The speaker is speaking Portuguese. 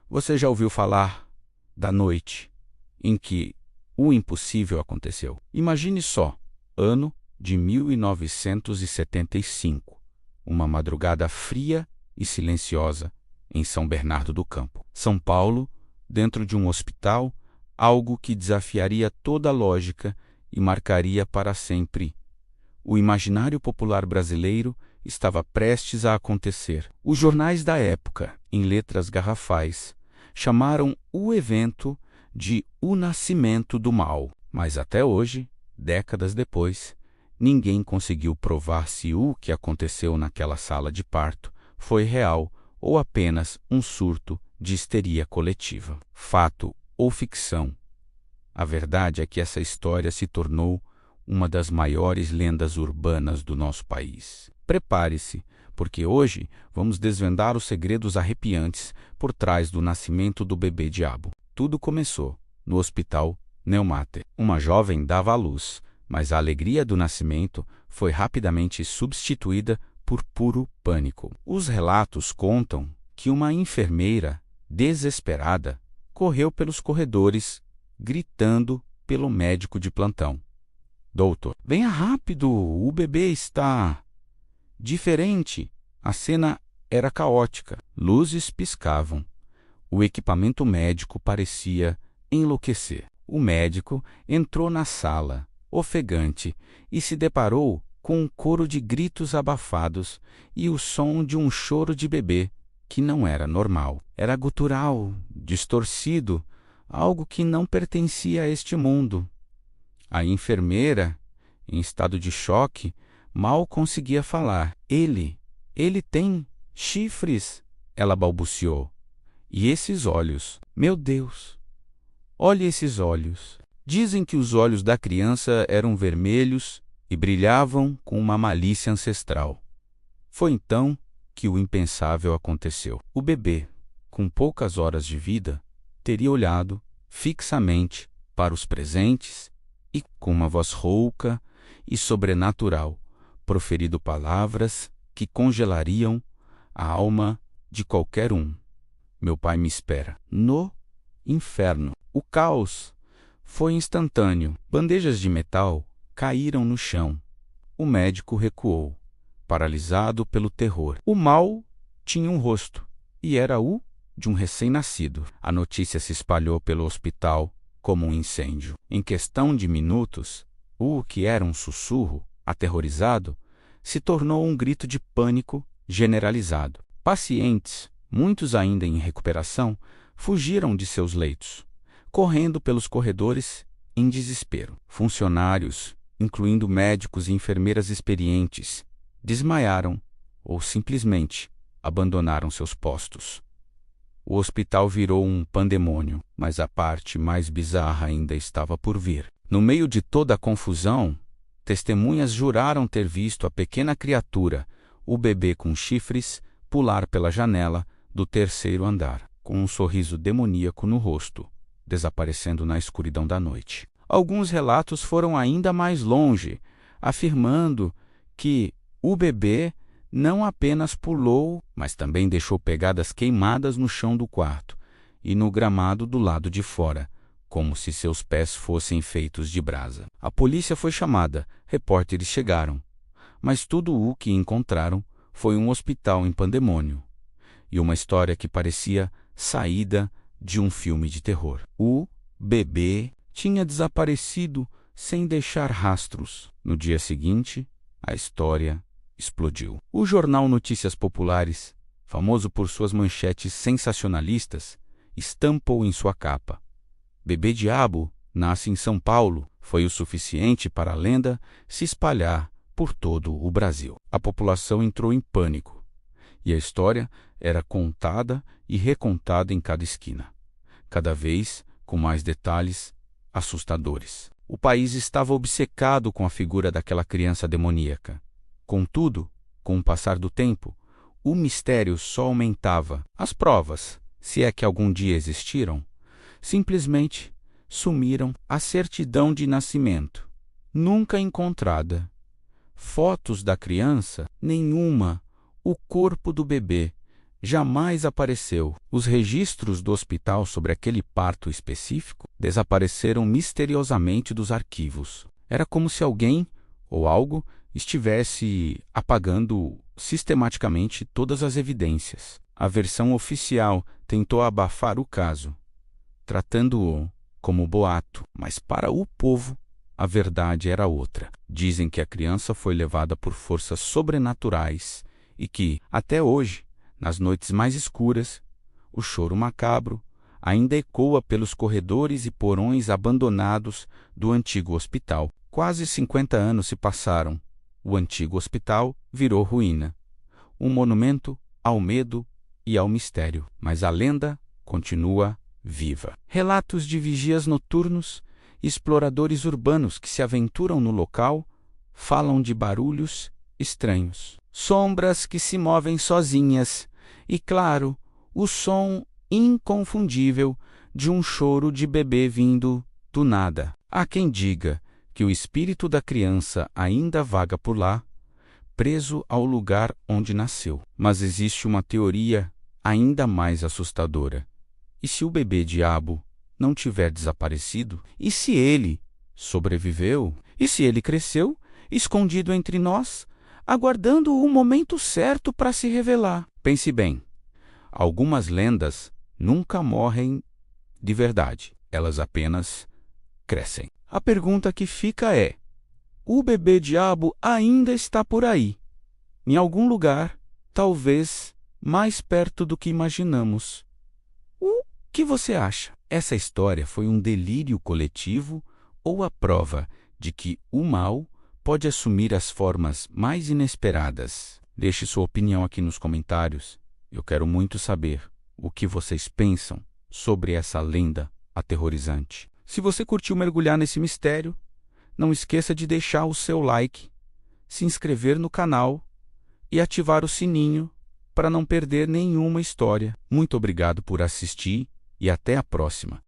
Você já ouviu falar da noite em que o impossível aconteceu? Imagine só, ano de 1975, uma madrugada fria e silenciosa em São Bernardo do Campo, São Paulo, dentro de um hospital, algo que desafiaria toda a lógica e marcaria para sempre. O imaginário popular brasileiro estava prestes a acontecer. Os jornais da época, em letras garrafais, chamaram o evento de O Nascimento do Mal. Mas até hoje, décadas depois, ninguém conseguiu provar se o que aconteceu naquela sala de parto foi real ou apenas um surto de histeria coletiva. Fato ou ficção? A verdade é que essa história se tornou uma das maiores lendas urbanas do nosso país. Prepare-se, porque hoje vamos desvendar os segredos arrepiantes por trás do nascimento do bebê diabo. Tudo começou no Hospital Neumater. Uma jovem dava à luz, mas a alegria do nascimento foi rapidamente substituída por puro pânico. Os relatos contam que uma enfermeira, desesperada, correu pelos corredores, gritando pelo médico de plantão: "Doutor, venha rápido, o bebê está..." Diferente, a cena era caótica. Luzes piscavam. O equipamento médico parecia enlouquecer. O médico entrou na sala, ofegante, e se deparou com um coro de gritos abafados e o som de um choro de bebê que não era normal. Era gutural, distorcido, algo que não pertencia a este mundo. A enfermeira, em estado de choque, mal conseguia falar. Ele tem chifres, ela balbuciou. E esses olhos, meu Deus, olhe esses olhos. Dizem que os olhos da criança eram vermelhos e brilhavam com uma malícia ancestral. Foi então que o impensável aconteceu. O bebê, com poucas horas de vida, teria olhado fixamente para os presentes e, com uma voz rouca e sobrenatural, proferido palavras que congelariam a alma de qualquer um: "Meu pai me espera no inferno." O caos foi instantâneo. Bandejas de metal caíram no chão. O médico recuou, paralisado pelo terror. O mal tinha um rosto, e era o de um recém-nascido. A notícia se espalhou pelo hospital como um incêndio. Em questão de minutos, o que era um sussurro aterrorizado se tornou um grito de pânico generalizado. Pacientes, muitos ainda em recuperação, fugiram de seus leitos, correndo pelos corredores em desespero. Funcionários, incluindo médicos e enfermeiras experientes, desmaiaram ou simplesmente abandonaram seus postos. O hospital virou um pandemônio, mas a parte mais bizarra ainda estava por vir. No meio de toda a confusão, testemunhas juraram ter visto a pequena criatura, o bebê com chifres, pular pela janela do terceiro andar, com um sorriso demoníaco no rosto, desaparecendo na escuridão da noite. Alguns relatos foram ainda mais longe, afirmando que o bebê não apenas pulou, mas também deixou pegadas queimadas no chão do quarto e no gramado do lado de fora, como se seus pés fossem feitos de brasa. A polícia foi chamada, repórteres chegaram, mas tudo o que encontraram foi um hospital em pandemônio e uma história que parecia saída de um filme de terror. O bebê tinha desaparecido sem deixar rastros. No dia seguinte, a história explodiu. O jornal Notícias Populares, famoso por suas manchetes sensacionalistas, estampou em sua capa: "Bebê diabo nasce em São Paulo." Foi o suficiente para a lenda se espalhar por todo o Brasil. A população entrou em pânico, e a história era contada e recontada em cada esquina, cada vez com mais detalhes assustadores. O país estava obcecado com a figura daquela criança demoníaca. Contudo, com o passar do tempo, o mistério só aumentava. As provas, se é que algum dia existiram, simplesmente sumiram. A certidão de nascimento, nunca encontrada. Fotos da criança, nenhuma. O corpo do bebê, jamais apareceu. Os registros do hospital sobre aquele parto específico desapareceram misteriosamente dos arquivos. Era como se alguém ou algo estivesse apagando sistematicamente todas as evidências. A versão oficial tentou abafar o caso, tratando-o como boato, mas para o povo a verdade era outra. Dizem que a criança foi levada por forças sobrenaturais e que, até hoje, nas noites mais escuras, o choro macabro ainda ecoa pelos corredores e porões abandonados do antigo hospital. Quase 50 anos se passaram. O antigo hospital virou ruína, um monumento ao medo e ao mistério. Mas a lenda continua viva. Relatos de vigias noturnos e exploradores urbanos que se aventuram no local falam de barulhos estranhos, sombras que se movem sozinhas e, claro, o som inconfundível de um choro de bebê vindo do nada. Há quem diga que o espírito da criança ainda vaga por lá, preso ao lugar onde nasceu. Mas existe uma teoria ainda mais assustadora. E se o bebê diabo não tiver desaparecido? E se ele sobreviveu? E se ele cresceu, escondido entre nós, aguardando o momento certo para se revelar? Pense bem, algumas lendas nunca morrem de verdade, elas apenas crescem. A pergunta que fica é: o bebê diabo ainda está por aí, em algum lugar, talvez mais perto do que imaginamos. O que você acha? Essa história foi um delírio coletivo ou a prova de que o mal pode assumir as formas mais inesperadas? Deixe sua opinião aqui nos comentários. Eu quero muito saber o que vocês pensam sobre essa lenda aterrorizante. Se você curtiu mergulhar nesse mistério, não esqueça de deixar o seu like, se inscrever no canal e ativar o sininho para não perder nenhuma história. Muito obrigado por assistir e até a próxima.